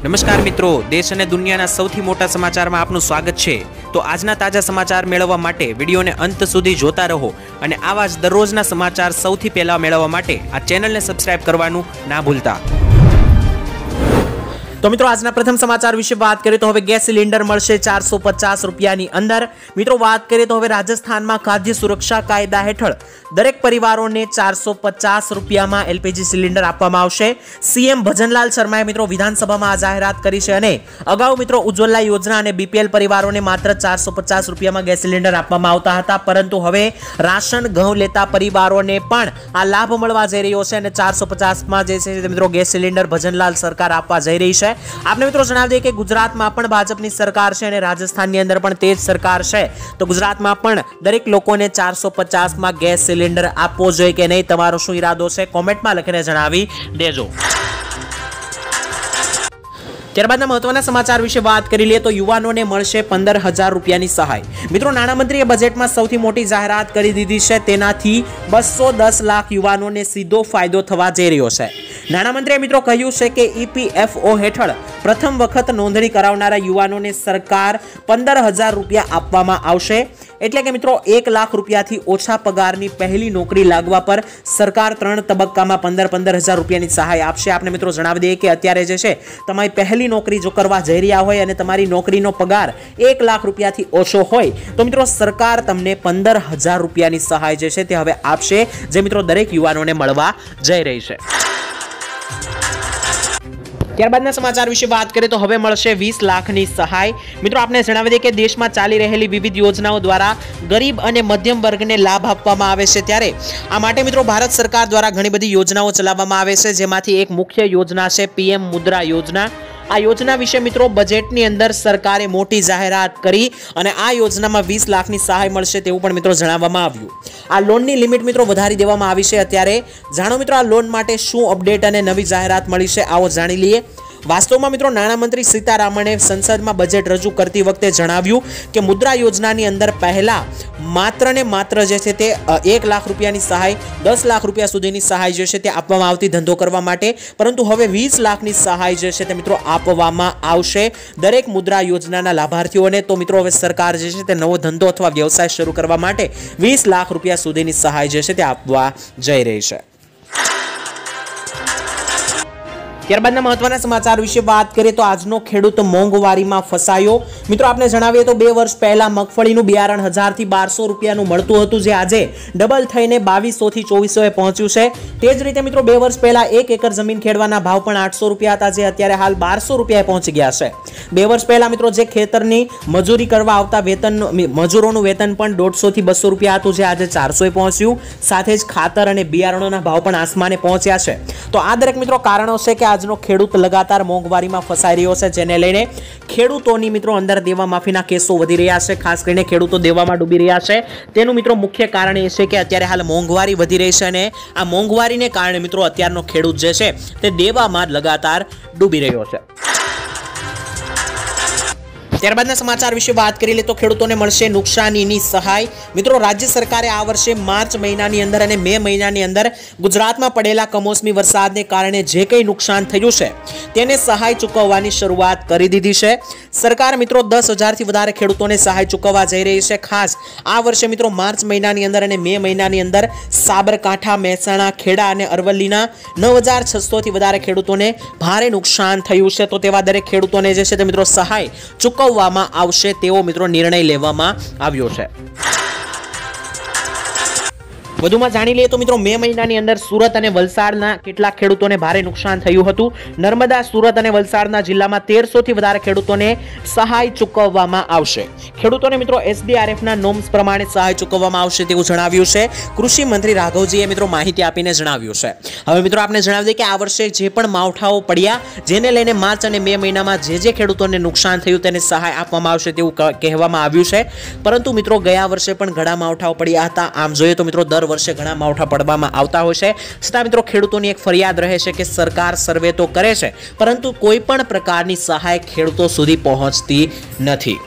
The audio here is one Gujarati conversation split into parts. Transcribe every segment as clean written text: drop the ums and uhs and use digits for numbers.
નમસ્કાર મિત્રો, દેશ અને દુનિયાના સૌથી મોટા સમાચારમાં આપનું સ્વાગત છે। તો આજના તાજા સમાચાર મેળવવા માટે વિડીયોને અંત સુધી જોતા રહો અને આવા જ દરરોજના સમાચાર સૌથી પહેલા મેળવવા માટે આ ચેનલને સબસ્ક્રાઇબ કરવાનું ના ભૂલતા। तो मित्रों आज प्रथम समाचार विषय बात करें तो हवे गैस सिलिंडर मळशे 450 रुपयानी अंदर। मित्रों बात करें तो हवे राजस्थान में खाद्य सुरक्षा कायदा हेठळ दरेक परिवारों ने 450 रुपया में एलपीजी सिलिंडर आपवामां आवशे। सीएम भजनलाल शर्माए मित्रों विधानसभा में आ जाहेरात करी छे अने अगाऊ मित्रों उज्ज्वला योजना और बीपीएल परिवारों ने मात्र 450 रुपया में गैस सिलिंडर आपवामां आवता हता, परंतु हवे राशन घऊं लेता परिवारों ने पण आ लाभ मळवा जई रह्यो छे अने 450 में जे छे मित्रों गैस सिलिंडर भजनलाल सरकार आपवा जई रही छे। आपने मित्रों जणावी दे के गुजरात में पण भाजपनी सरकार छे अने राजस्थान ની અંદર પણ તે જ સરકાર છે, તો ગુજરાતમાં પણ દરેક લોકોને 450 માં ગેસ સિલિન્ડર આપવો જોઈએ કે નહીં, તમારો શું ઈરાદો છે કોમેન્ટમાં લખીને જણાવી દેજો। ત્યારબાદના મહત્વના સમાચાર વિશે વાત કરી લઈએ તો યુવાનોને મળશે 15,000 રૂપિયાની સહાય। મિત્રો નાણામંત્રીએ બજેટમાં સૌથી મોટી જાહેરાત કરી દીધી છે, તેનાથી 210 લાખ યુવાનોને સીધો ફાયદો થવા જઈ રહ્યો છે। નાણામંત્રીએ મિત્રો કહ્યું છે કે ईपीएफओ હેઠળ પ્રથમ વખત નોંધણી કરાવનારા યુવાનોને સરકાર 15,000 રૂપિયા આપવામાં આવશે। એટલે કે મિત્રો 1 લાખ રૂપિયાથી ઓછા પગારની પહેલી નોકરી લાગવા પર સરકાર 3 તબક્કામાં 15,000 રૂપિયાની સહાય આપશે। આપણે મિત્રો જણાવી દઈએ કે અત્યારે જે છે તમારી પહેલી નોકરી જો કરવા જઈ રહ્યા હોય અને તમારી નોકરીનો પગાર 1 લાખ રૂપિયાથી ઓછો હોય તો મિત્રો સરકાર તમને 15,000 રૂપિયાની સહાય જે છે તે હવે આપશે, જે મિત્રો દરેક યુવાનોને મળવા જઈ રહી છે। ત્યારબાદના સમાચાર વિશે વાત કરીએ તો હવે મળશે 20 લાખની સહાય। મિત્રો આપને જણાવી દઈએ કે દેશમાં ચાલી રહેલી વિવિધ યોજનાઓ દ્વારા ગરીબ અને મધ્યમ વર્ગને લાભ આપવામાં આવે છે, ત્યારે આ માટે મિત્રો ભારત સરકાર દ્વારા ઘણી બધી યોજનાઓ ચલાવવામાં આવે છે, જેમાંથી એક મુખ્ય યોજના છે પીએમ મુદ્રા યોજના। આ યોજના વિશે મિત્રો બજેટની અંદર સરકારે મોટી જાહેરાત કરી અને આ યોજનામાં 20 લાખની સહાય મળશે તેવું પણ મિત્રો જણાવવામાં આવ્યું। આ લોનની લિમિટ મિત્રો વધારી દેવામાં આવી છે। અત્યારે જાણો મિત્રો આ લોન માટે શું અપડેટ અને નવી જાહેરાત મળી છે, આવો જાણી લઈએ। વાસ્તવમાં મિત્રો નાણામંત્રી સીતારામણે સંસદમાં બજેટ રજૂ કરતી વખતે જણાવ્યું કે મુદ્રા યોજનાની અંદર પહેલા માત્ર ને માત્ર જે છે તે 1 લાખ રૂપિયાની સહાય 10 લાખ રૂપિયા સુધીની સહાય જે છે તે આપવામાં આવતી ધંધો કરવા માટે, પરંતુ હવે 20 લાખની સહાય જે છે તે મિત્રો આપવામાં આવશે દરેક મુદ્રા યોજનાના લાભાર્થીઓને। તો મિત્રો હવે સરકાર જે છે તે નવો ધંધો અથવા વ્યવસાય શરૂ કરવા માટે 20 લાખ રૂપિયા સુધીની સહાય જે છે તે આપવા જઈ રહી છે। ત્યારબાદના મહત્વના સમાચાર વિશે વાત કરીએ તો આજનો ખેડૂત મોંઘવારીમાં ફસાયો। મિત્રો આપણે જણાવીએ તો 2 વર્ષ પહેલા મગફળીનું બિયારણ 1000 થી 1200 રૂપિયાનું મળતું હતું, જે આજે ડબલ થઈને 2200 થી 2400 એ પહોંચ્યું છે। તે જ રીતે મિત્રો 2 વર્ષ પહેલા 1 એકર જમીન ખેડવાના ભાવ પણ 800 રૂપિયા હતા, જે અત્યારે હાલ 1200 રૂપિયાએ પહોંચી ગયા છે। 2 વર્ષ પહેલા મિત્રો જે ખેતરની મજૂરી કરવા આવતા મજૂરોનું વેતન પણ 150 થી 200 રૂપિયા હતું, જે આજે 400 એ પહોંચ્યું। સાથે જ ખાતર અને બિયારણોના ભાવ પણ આસમાને પહોંચ્યા છે। તો આ દરેક મિત્રો કારણો છે કે આજનો ખેડૂત લગાતાર મોંઘવારીમાં ફસાઈ રહ્યો છે, જેને લઈને ખેડૂતોની મિત્રો અંદર દેવા માફીના કેસો વધી રહ્યા છે। ખાસ કરીને ખેડૂતો દેવામાં ડૂબી રહ્યા છે, તેનું મિત્રો મુખ્ય કારણ એ છે કે અત્યારે હાલ મોંઘવારી વધી રહી છે અને આ મોંઘવારીને કારણે મિત્રો અત્યારનો ખેડૂત જે છે તે દેવામાં લગાતાર ડૂબી રહ્યો છે। ત્યારબાદના સમાચાર વિશે વાત કરી લે તો ખેડૂતોને મળશે નુકસાનીની સહાય। મિત્રો રાજ્ય સરકારે આ વર્ષે માર્ચ મહિનાની અંદર અને મે મહિનાની અંદર ગુજરાતમાં પડેલા કમોસમી વરસાદને કારણે જે કંઈ નુકસાન થયું છે તેને સહાય ચૂકવવાની શરૂઆત કરી દીધી છે। સરકાર મિત્રો 10,000 થી વધારે ખેડૂતોને સહાય ચૂકવવા જઈ રહી છે। ખાસ આ વર્ષે મિત્રો માર્ચ મહિનાની અંદર અને મે મહિનાની અંદર સાબરકાંઠા, મહેસાણા, ખેડા અને અરવલ્લીના 9,600 થી વધારે ખેડૂતોને ભારે નુકસાન થયું છે। તો તેવા દરેક ખેડૂતોને જે છે તે મિત્રો સહાય ચૂકવવામાં આવશે તેવો મિત્રો નિર્ણય લેવામાં આવ્યો છે। વધુમાં જાણી લઈએ તો મિત્રો મે મહિનાની અંદર સુરત અને વલસાડના કેટલાક ખેડૂતોને ભારે નુકસાન થયું હતું। નર્મદા, સુરત અને વલસાડના જિલ્લામાં 1300 થી વધારે ખેડૂતોને સહાય ચૂકવવામાં આવશે। ખેડૂતોને મિત્રો એસડીઆરએફના નોર્મ્સ પ્રમાણે સહાય ચૂકવવામાં આવશે તેવું જણાવ્યું છે। કૃષિ મંત્રી રાઘવજીએ મિત્રો માહિતી આપીને જણાવ્યું છે। હવે મિત્રો આપણે જણાવી દઈએ કે આ વર્ષે જે પણ માવઠાઓ પડ્યા, જેને લઈને માર્ચ અને મે મહિનામાં જે ખેડૂતોને નુકસાન થયું તેને સહાય આપવામાં આવશે તેવું કહેવામાં આવ્યું છે, પરંતુ મિત્રો ગયા વર્ષે પણ ઘણા માવઠાઓ પડ્યા હતા। આમ જોઈએ તો મિત્રો દર વર્ષે ઘણા માવઠા પડવામાં આવતા હોય છે, છતાં મિત્રો ખેડૂતોની એક ફરિયાદ રહે છે કે સરકાર સર્વે તો કરે છે, પરંતુ કોઈ પણ પ્રકારની સહાય ખેડૂતો સુધી પહોંચતી નથી।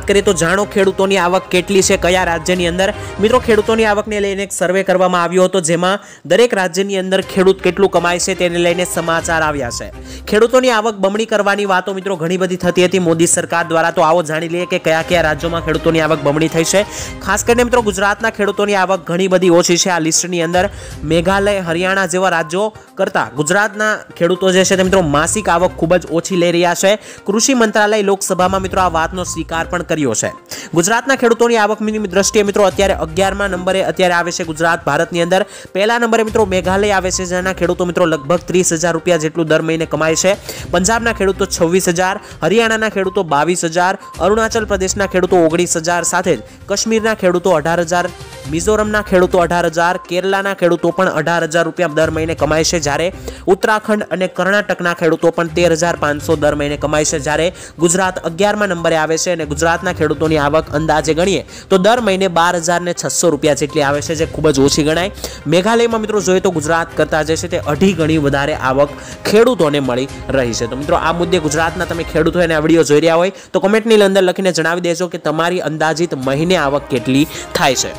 વાત કરીએ તો જાણો ખેડૂતોની આવક કેટલી છે કયા રાજ્યની અંદર। મિત્રો ખેડૂતોની આવકને લઈને એક સર્વે કરવામાં આવ્યો હતો, જેમાં દરેક રાજ્યની અંદર ખેડૂત કેટલું કમાય છે તેને લઈને સમાચાર આવ્યા છે। ખેડૂતોની આવક બમણી કરવાની વાતો મિત્રો ઘણી બધી થતી હતી મોદી સરકાર દ્વારા। તો આવો જાણી લઈએ કે કયા કયા રાજ્યોમાં ખેડૂતોની આવક બમણી થઈ છે। ખાસ કરીને મિત્રો ગુજરાતના ખેડૂતોની આવક ઘણી બધી ઓછી છે। આ લિસ્ટની અંદર મેઘાલય, હરિયાણા જેવા રાજ્યો કરતા ગુજરાતના ખેડૂતો જે છે તે મિત્રો માસિક આવક ખૂબ જ ઓછી લઈ રહ્યા છે। કૃષિ મંત્રાલય લોકસભામાં મિત્રો આ વાતનો સ્વીકાર પણ કર્યો છે। ગુજરાતના ખેડૂતોની આવકની દ્રષ્ટિએ મિત્રો અત્યારે 11મા નંબરે અત્યારે આવે છે ગુજરાત ભારતની અંદર। પહેલા નંબરે મિત્રો મેઘાલય આવે છે, જેના ખેડૂતો મિત્રો લગભગ 30,000 રૂપિયા જેટલું દર મહિને કમાય છે। પંજાબના ખેડૂતો 26,000, હરિયાણાના ખેડૂતો 22,000, અરુણાચલ પ્રદેશના ખેડૂતો 19,000, સાથે જ કાશ્મીરના ખેડૂતો 18,000, મિઝોરમના ખેડૂતો 18,000, કેરલાના ખેડૂતો પણ 18,000 રૂપિયા દર મહિને કમાય છે, જ્યારે ઉત્તરાખંડ અને કર્ણાટકના ખેડૂતો પણ 13,500 દર મહિને કમાય છે, જ્યારે ગુજરાત 11મા નંબરે આવે છે અને ગુજરાતના ખેડૂતોની આવક અંદાજે ગણીએ તો દર મહિને 12,600 રૂપિયા જેટલી આવે છે, જે ખૂબ જ ઓછી ગણાય। મેઘાલયમાં મિત્રો જોઈએ તો ગુજરાત કરતાં જે છે તે 2.5 ગણી વધારે આવક ખેડૂતોને મળી રહી છે। તો મિત્રો આ મુદ્દે ગુજરાતના તમે ખેડૂતો એને આ વિડીયો જોઈ રહ્યા હોય તો કોમેન્ટની અંદર લખીને જણાવી દેજો કે તમારી અંદાજિત મહિને આવક કેટલી થાય છે।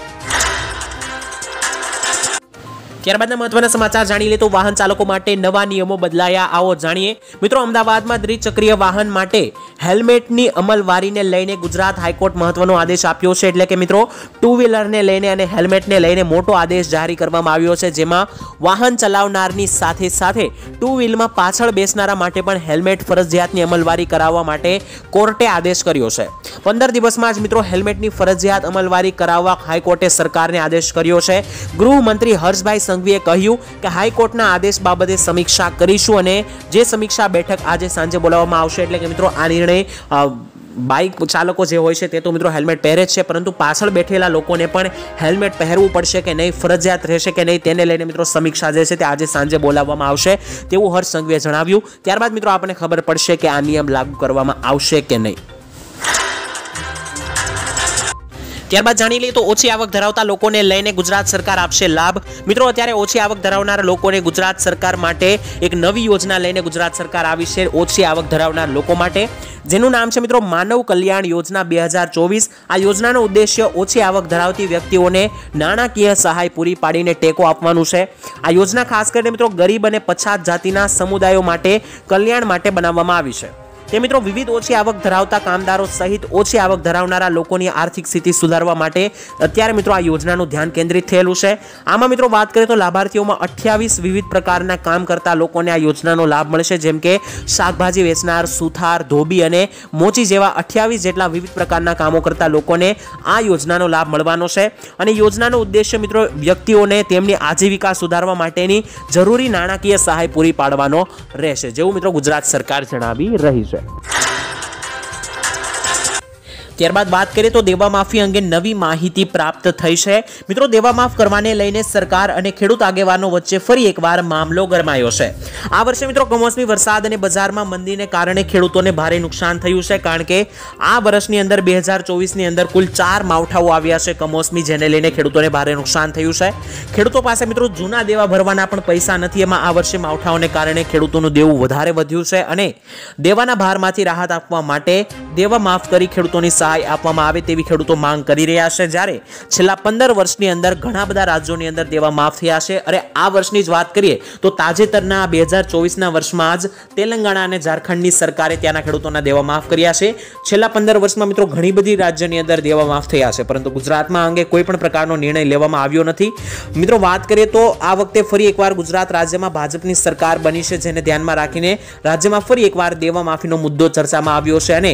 ત્યારબાદના મહત્વના સમાચાર જાણી લે તો વાહન ચાલકો માટે નવા નિયમો બદલાયા, આવો જાણીએ। મિત્રો અમદાવાદમાં દ્વિચક્રીય વાહન માટે હેલ્મેટની અમલવારીને લઈને ગુજરાત હાઈકોર્ટ મહત્વનો આદેશ આપ્યો છે। એટલે કે મિત્રો 2 વ્હીલરને લઈને અને હેલ્મેટને લઈને મોટો આદેશ જારી કરવામાં આવ્યો છે, જેમાં વાહન ચલાવનારની સાથે સાથે 2 વ્હીલમાં પાછળ બેસનારા માટે પણ હેલ્મેટ ફરજિયાતની અમલવારી કરાવવા માટે કોર્ટે આદેશ કર્યો છે। 15 દિવસમાં જ મિત્રો હેલ્મેટની ફરજિયાત અમલવારી કરાવવા હાઈકોર્ટે સરકારને આદેશ કર્યો છે। ગૃહમંત્રી હર્ષભાઈ સંઘવીએ કહ્યું કે હાઈકોર્ટના આદેશ બાબતે સમીક્ષા કરીશું અને જે સમીક્ષા બેઠક આજે સાંજે બોલાવવામાં આવશે। એટલે કે મિત્રો આ નિર્ણય બાઇક ચાલકો જે હોય છે તે તો મિત્રો હેલ્મેટ પહેરે છે, પરંતુ પાછળ બેઠેલા લોકોને પણ હેલ્મેટ પહેરવું પડશે કે નહીં, ફરજિયાત રહેશે કે નહીં, તેને લઈને મિત્રો સમીક્ષા જે છે તે આજે સાંજે બોલાવવામાં આવશે તેવું હર્ષ સંઘવીએ જણાવ્યું। ત્યારબાદ મિત્રો આપણને ખબર પડશે કે આ નિયમ લાગુ કરવામાં આવશે કે નહીં। ત્યારબાદ જાણી લઈએ તો ઓછી આવક ધરાવતા લોકોને લઈને ગુજરાત સરકાર આપશે લાભ। મિત્રો અત્યારે ઓછી આવક ધરાવનાર લોકોને ગુજરાત સરકાર માટે એક નવી યોજના લઈને ગુજરાત સરકાર આવી છે ઓછી આવક ધરાવનાર લોકો માટે, જેનું નામ છે મિત્રો માનવ કલ્યાણ યોજના 2024। આ યોજનાનો ઉદ્દેશ્ય ઓછી આવક ધરાવતી વ્યક્તિઓને નાણાકીય સહાય પૂરી પાડીને ટેકો આપવાનું છે। આ યોજના ખાસ કરીને મિત્રો ગરીબ અને પછાત જાતિના સમુદાયો માટે કલ્યાણ માટે બનાવવામાં આવી છે। તે મિત્રો વિવિધ ઓછી આવક ધરાવતા કામદારો સહિત ઓછી આવક ધરાવનારા લોકોની આર્થિક સ્થિતિ સુધારવા માટે અત્યારે મિત્રો આ યોજનાનું ધ્યાન કેન્દ્રિત થયેલું છે। આમાં મિત્રો વાત કરીએ તો લાભાર્થીઓમાં 28 વિવિધ પ્રકારના કામ કરતા લોકોને આ યોજનાનો લાભ મળશે, જેમ કે શાકભાજી વેચનાર, સુથાર, ધોબી અને મોચી જેવા 28 જેટલા વિવિધ પ્રકારના કામો કરતા લોકોને આ યોજનાનો લાભ મળવાનો છે। અને યોજનાનો ઉદ્દેશ્ય મિત્રો વ્યક્તિઓને તેમની આજીવિકા સુધારવા માટેની જરૂરી નાણાકીય સહાય પૂરી પાડવાનો રહેશે, જેવું મિત્રો ગુજરાત સરકાર જણાવી રહી છે। ત્યારબાદ વાત કરીએ તો દેવા માફી અંગે નવી માહિતી પ્રાપ્ત થઈ છે। મિત્રો દેવા માફ કરવાને લઈને સરકાર અને ખેડૂત આગેવાનો વચ્ચે ફરી એકવાર મામલો ગરમાયો છે। આ વર્ષે મિત્રો કમોસમી વરસાદ અને બજારમાં મંદીને કારણે ખેડૂતોને ભારે નુકસાન થયું છે, કારણ કે આ વર્ષની અંદર 2024ની અંદર કુલ 4 માવઠાઓ આવ્યા છે કમોસમી, જેને લઈને ખેડૂતોને ભારે નુકસાન થયું છે। ખેડૂતો પાસે મિત્રો જૂના દેવા ભરવાના પણ પૈસા નથી, એમાં આ વર્ષે માવઠાઓને કારણે ખેડૂતોનું દેવું વધારે વધ્યું છે અને દેવાના ભારમાંથી રાહત આપવા માટે દેવા માફ કરી ખેડૂતોની સહાય આપવામાં આવે તેવી ખેડૂતો માંગ કરી રહ્યા છે। જ્યારે છેલ્લા 15 વર્ષની અંદર ઘણા બધા રાજ્યોની અંદર દેવા માફ થયા છે। અને આ વર્ષની જ વાત કરીએ તો તાજેતરના 2024ના વર્ષમાં જ તેલંગાણા અને ઝારખંડની સરકારે ત્યાંના ખેડૂતોના દેવા માફ કર્યા છે। છેલ્લા 15 વર્ષમાં મિત્રો ઘણી બધી રાજ્યની અંદર દેવા માફ થયા છે, પરંતુ ગુજરાતમાં અંગે કોઈ પણ પ્રકારનો નિર્ણય લેવામાં આવ્યો નથી। મિત્રો વાત કરીએ તો આ વખતે ફરી એકવાર ગુજરાત રાજ્યમાં ભાજપની સરકાર બની છે, જેને ધ્યાનમાં રાખીને રાજ્યમાં ફરી એકવાર દેવા માફીનો મુદ્દો ચર્ચામાં આવ્યો છે। અને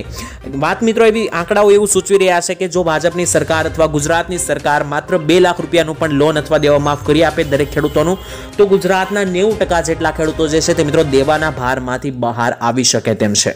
વાત મિત્રો એવી આંકડાઓ એવું સૂચવી રહ્યા છે કે જો ભાજપની સરકાર અથવા ગુજરાતની સરકાર માત્ર 2 લાખ રૂપિયાનું પણ લોન અથવા દેવા માફ કરી આપે દરેક ખેડૂતોનું, તો ગુજરાતના 90% જેટલા ખેડૂતો જે છે તે મિત્રો દેવાના ભારમાંથી બહાર આવી શકે તેમ છે।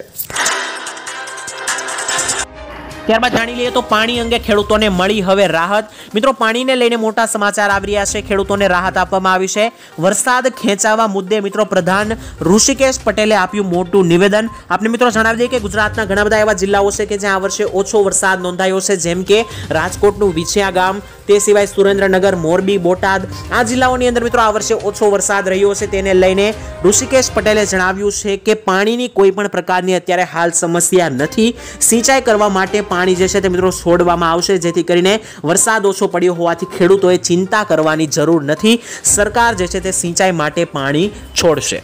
ત્યારબાદ જાણી લઈએ તો પાણી અંગે ખેડૂતોને મળી હવે રાહત। મિત્રો પાણીને લઈને મોટા સમાચાર આવી રહ્યા છે, ખેડૂતોને રાહત આપવામાં આવી છે। વરસાદ ખેંચાવા મુદ્દે મિત્રો પ્રધાન ઋષિકેશ પટેલે આપ્યું મોટું નિવેદન। આપણે મિત્રો જણાવી દઈએ કે ગુજરાતના ઘણા બધા એવા જિલ્લાઓ છે કે જ્યાં આ વર્ષે ઓછો વરસાદ નોંધાયો છે, જેમ કે રાજકોટનું વિછિયા ગામ, તે સિવાય સુરેન્દ્રનગર, મોરબી, બોટાદ, આ જિલ્લાઓની અંદર મિત્રો આ વર્ષે ઓછો વરસાદ રહ્યો છે। તેને લઈને ઋષિકેશ પટેલે જણાવ્યું છે કે પાણીની કોઈ પણ પ્રકારની અત્યારે હાલ સમસ્યા નથી, સિંચાઈ કરવા માટે પાણી જે છે તે મિત્રો છોડવામાં આવશે, જેથી કરીને વરસાદ ઓછો પડ્યો હોવાથી ખેડૂતોએ ચિંતા કરવાની જરૂર નથી. સરકાર જે છે તે સિંચાઈ માટે પાણી છોડશે.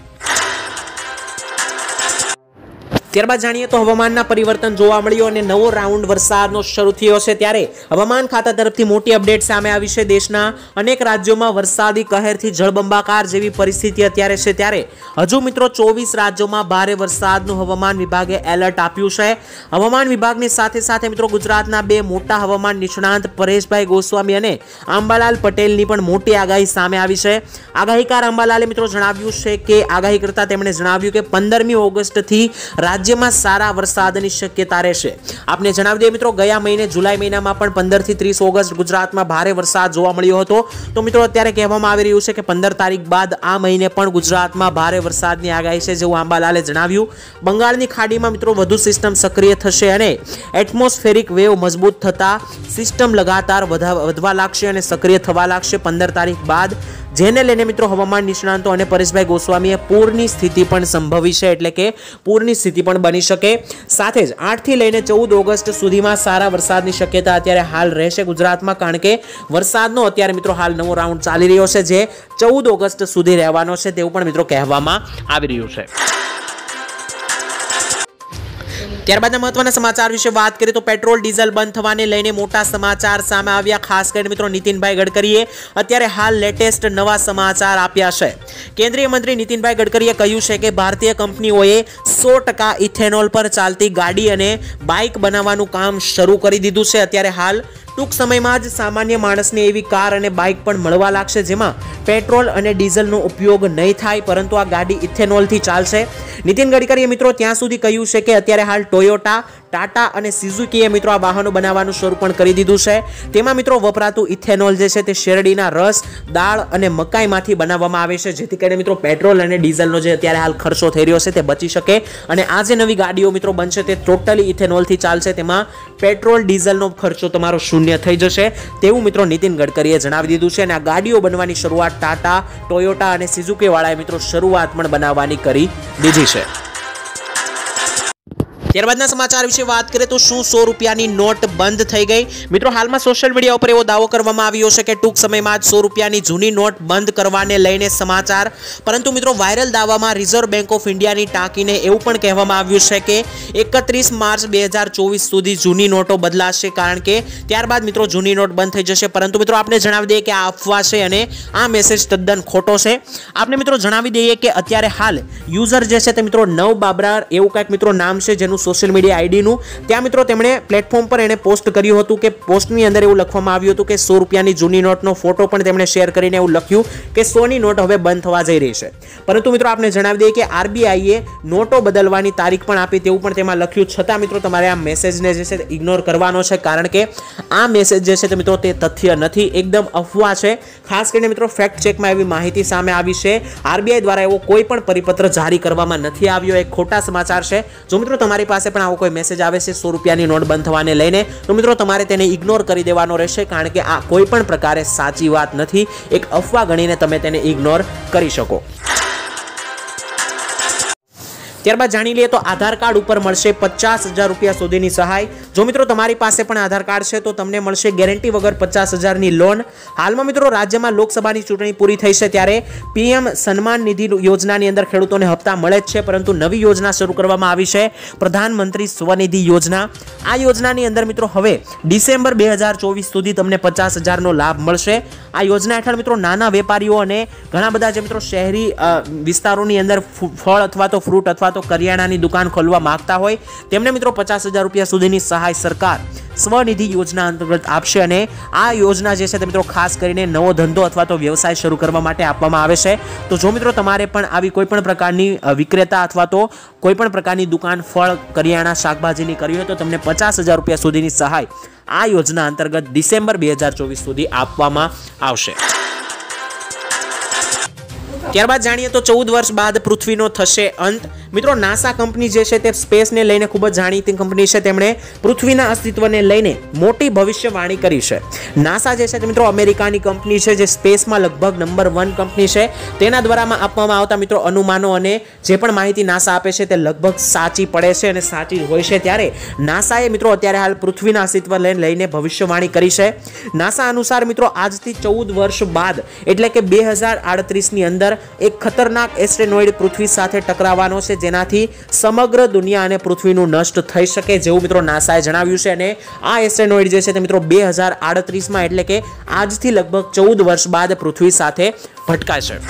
ત્યારબાદ જાણીએ તો હવામાનના પરિવર્તન જોવા મળ્યું અને નવો રાઉન્ડ વરસાદનો શરૂ થયો છે. ત્યારે હવામાન ખાતા તરફથી મોટી અપડેટ સામે આવી છે. દેશના અનેક રાજ્યોમાં વરસાદી કહેરથી જળબંબાકાર જેવી પરિસ્થિતિ અત્યારે છે. ત્યારે હજુ મિત્રો 24 રાજ્યોમાં ભારે વરસાદનું હવામાન વિભાગે એલર્ટ આપ્યું છે. હવામાન વિભાગની સાથે સાથે મિત્રો ગુજરાતના બે મોટા હવામાન નિષ્ણાંત પરેશભાઈ ગોસ્વામી અને અંબાલાલ પટેલની પણ મોટી આગાહી સામે આવી છે. આગાહીકાર અંબાલાલે મિત્રો જણાવ્યું છે કે આગાહી કરતા તેમણે જણાવ્યું કે 15મી ઓગસ્ટથી રાજ્યમાં સારા વરસાદની શક્યતા રહેશે. આપને જણાવી દઈએ મિત્રો, ગયા મહિને જુલાઈ મહિનામાં પણ 15 થી 30 ઓગસ્ટ ગુજરાતમાં ભારે વરસાદ જોવા મળ્યો હતો. તો મિત્રો અત્યારે કહેવામાં આવી રહ્યું છે કે 15 તારીખ બાદ આ મહિને પણ ગુજરાતમાં ભારે વરસાદની આગાહી છે, જેવું અંબાલાલે જણાવ્યું. બંગાળની ખાડીમાં મિત્રો વધુ સિસ્ટમ સક્રિય થશે અને એટમોસ્ફેરિક વેવ મજબૂત થતા સિસ્ટમ લગાતાર વધવા લાગશે અને સક્રિય થવા લાગશે 15 તારીખ બાદ, જેને લઈને મિત્રો હવામાન નિષ્ણાંતો અને પરેશભાઈ ગોસ્વામીએ પૂરની સ્થિતિ પણ સંભવી છે, એટલે કે પૂરની સ્થિતિ પણ બની શકે. સાથે જ 8 થી લઈને 14 ઓગસ્ટ સુધીમાં સારા વરસાદની શક્યતા અત્યારે હાલ રહેશે ગુજરાતમાં, કારણ કે વરસાદનો અત્યારે મિત્રો હાલ નવો રાઉન્ડ ચાલી રહ્યો છે, જે 14 ઓગસ્ટ સુધી રહેવાનો છે તેવું પણ મિત્રો કહેવામાં આવી રહ્યું છે. ત્યારબાદના મહત્વના સમાચાર વિશે વાત કરીએ તો પેટ્રોલ ડીઝલ બંધ થવાને લઈને મોટા સમાચાર સામે આવ્યા. ખાસ કરીને મિત્રો નીતિનભાઈ ગડકરીએ અત્યારે હાલ લેટેસ્ટ નવા સમાચાર આપ્યા છે. કેન્દ્રીય મંત્રી નીતિનભાઈ ગડકરીએ કહ્યું છે કે ભારતીય કંપનીઓએ 100% ઇથેનોલ પર ચાલતી ગાડી અને બાઇક બનાવવાનું કામ શરૂ કરી દીધું છે. અત્યારે હાલ ટૂંક સમયમાં જ સામાન્ય માણસને એવી કાર અને બાઇક પણ મળવા લાગશે જેમાં પેટ્રોલ અને ડીઝલનો ઉપયોગ નહીં થાય, પરંતુ આ ગાડી ઇથેનોલથી ચાલશે. નીતિન ગડકરીએ મિત્રો ત્યાં સુધી કહ્યું છે કે અત્યારે હાલ ટોયોટા, ટાટા અને સુઝુકીએ મિત્રો આ વાહનો બનાવવાનું શરૂ પણ કરી દીધું છે. તેમાં મિત્રો વપરાતું ઇથેનોલ જે છે તે શેરડીના રસ, દાળ અને મકાઈમાંથી બનાવવામાં આવે છે, જેથી કરીને મિત્રો પેટ્રોલ અને ડીઝલનો જે અત્યારે હાલ ખર્ચો થઈ રહ્યો છે તે બચી શકે અને આ જે નવી ગાડીઓ મિત્રો બનશે તે ટોટલી ઇથેનોલથી ચાલશે. તેમાં પેટ્રોલ ડીઝલનો ખર્ચો તમારો શૂન્ય થઈ જશે તેવું મિત્રો નીતિન ગડકરીએ જણાવી દીધું છે. અને આ ગાડીઓ બનવાની શરૂઆત ટાટા, ટોયોટા અને સુઝુકી વાળાએ મિત્રો શરૂઆત પણ બનાવવાની કરી દીધી છે. ત્યારબાદના સમાચાર વિશે વાત કરીએ તો શું 100 રૂપિયાની નોટ બંધ થઈ ગઈ? મિત્રો હાલમાં સોશિયલ મીડિયા ઉપર એવો દાવો કરવામાં આવ્યો છે કે ટૂંક સમયમાં જ 100 રૂપિયાની જૂની નોટ બંધ કરવાને લઈને સમાચાર, પરંતુ મિત્રો વાયરલ દાવામાં રિઝર્વ બેંક ઓફ ઇન્ડિયાની ટાંકીને એવું પણ કહેવામાં આવ્યું છે કે 31 માર્ચ 2024 સુધી જૂની નોટો બદલાશે, કારણ કે ત્યારબાદ મિત્રો જૂની નોટ બંધ થઈ જશે. પરંતુ મિત્રો આપણે જણાવી દઈએ કે આ અફવા છે અને આ મેસેજ તદ્દન ખોટો છે. આપણે મિત્રો જણાવી દઈએ કે અત્યારે હાલ યુઝર જે છે તે મિત્રો નવ બાબરા એવું કંઈક મિત્રો નામ છે, જેનું સોશિયલ મીડિયા આઈડીનું, ત્યાં મિત્રો તેમણે પ્લેટફોર્મ પર એને પોસ્ટ કર્યું હતું કે પોસ્ટની અંદર એવું લખવામાં આવ્યું હતું કે 100 રૂપિયાની જૂની નોટનો ફોટો પણ તેમણે શેર કરીને એવું લખ્યું કે 100ની નોટ હવે બંધ થવા જઈ રહી છે. પરંતુ મિત્રો આપણે જણાવી દઈએ કે આરબીઆઈએ નોટો બદલવાની તારીખ પણ આપી તેવું પણ તેમાં લખ્યું. છતાં મિત્રો તમારે આ મેસેજને જે છે ઇગ્નોર કરવાનો છે, કારણ કે આ મેસેજ જે છે તે મિત્રો તે તથ્ય નથી, એકદમ અફવા છે. ખાસ કરીને મિત્રો ફેક્ટ ચેકમાં એવી માહિતી સામે આવી છે. આરબીઆઈ દ્વારા એવો કોઈ પણ પરિપત્ર જારી કરવામાં નથી આવ્યો, એક ખોટા સમાચાર છે. જો મિત્રો તમારી પાસે પણ આવો કોઈ મેસેજ આવે છે 100 રૂપિયાની નોટ બંધ થવાને લઈને, તો મિત્રો તમારે તેને ઇગ્નોર કરી દેવાનો રહેશે, કારણ કે આ કોઈ પણ પ્રકારે સાચી વાત નથી. એક અફવા ગણીને તમે તેને ઇગ્નોર કરી શકો. ત્યારબાદ જાણી લઈએ તો આધાર કાર્ડ ઉપર મળશે 50,000 રૂપિયા સુધીની સહાય. જો મિત્રો તમારી પાસે પણ આધાર કાર્ડ છે તો તમને મળશે ગેરંટી વગર 50,000ની લોન. હાલમાં મિત્રો રાજ્યમાં લોકસભાની ચૂંટણી પૂરી થઈ છે, ત્યારે પીએમ સન્માન નિધિ યોજનાની અંદર ખેડૂતોને હપ્તા મળે જ છે, પરંતુ નવી યોજના શરૂ કરવામાં આવી છે, પ્રધાનમંત્રી સ્વનિધિ યોજના. આ યોજનાની અંદર મિત્રો હવે ડિસેમ્બર 2024 સુધી તમને 50,000નો લાભ મળશે. આ યોજના હેઠળ મિત્રો નાના વેપારીઓ અને ઘણા બધા જે મિત્રો શહેરી વિસ્તારોની અંદર ફળ અથવા તો ફ્રૂટ અથવા તો કરિયાણાની દુકાન ખોલવા માંગતા હોય તેમને મિત્રો 50,000 રૂપિયા સુધીની સહાય સરકાર સ્વનિધિ યોજના અંતર્ગત આપશે. અને આ યોજના જે છે તે મિત્રો ખાસ કરીને નવો ધંધો અથવા તો વ્યવસાય શરૂ કરવા માટે આપવામાં આવે છે. તો જો મિત્રો તમારે પણ આવી કોઈ પણ પ્રકારની વિક્રેતા અથવા તો કોઈ પણ પ્રકારની દુકાન ફળ, કરિયાણા, શાકભાજીની કરવી હોય તો તમને 50,000 રૂપિયા સુધીની સહાય આ યોજના અંતર્ગત ડિસેમ્બર 2024 સુધી આપવામાં આવશે. ત્યારબાદ જાણીએ તો 14 વર્ષ બાદ પૃથ્વીનો થશે અંત। મિત્રો નાસા કંપની જે છે તે સ્પેસને લઈને ખૂબ જ જાણીતી કંપની છે। તેમણે પૃથ્વીના અસ્તિત્વને લઈને મોટી ભવિષ્યવાણી કરી છે। નાસા જે છે મિત્રો અમેરિકાની કંપની છે, જે સ્પેસમાં લગભગ નંબર 1 કંપની છે। તેના દ્વારા આપવામાં આવતા મિત્રો અનુમાનો અને જે પણ માહિતી નાસા આપે છે તે લગભગ સાચી પડે છે અને સાચી હોય છે। ત્યારે નાસાએ મિત્રો અત્યારે હાલ પૃથ્વીના અસ્તિત્વને લઈને ભવિષ્યવાણી કરી છે। નાસા અનુસાર મિત્રો આજથી 14 વર્ષ બાદ એટલે કે 2038 ની અંદર એક ખતરનાક એસ્ટેરોઇડ પૃથ્વી સાથે ટકરાવવાનો છે, જેનાથી સમગ્ર દુનિયા અને પૃથ્વીનું નષ્ટ થઈ શકે જેવું મિત્રો નાસાએ જણાવ્યું છે। અને આ એસ્ટેરોઇડ જે છે તે મિત્રો 2038 માં એટલે કે આજથી લગભગ 14 વર્ષ બાદ પૃથ્વી સાથે ભટકાશે।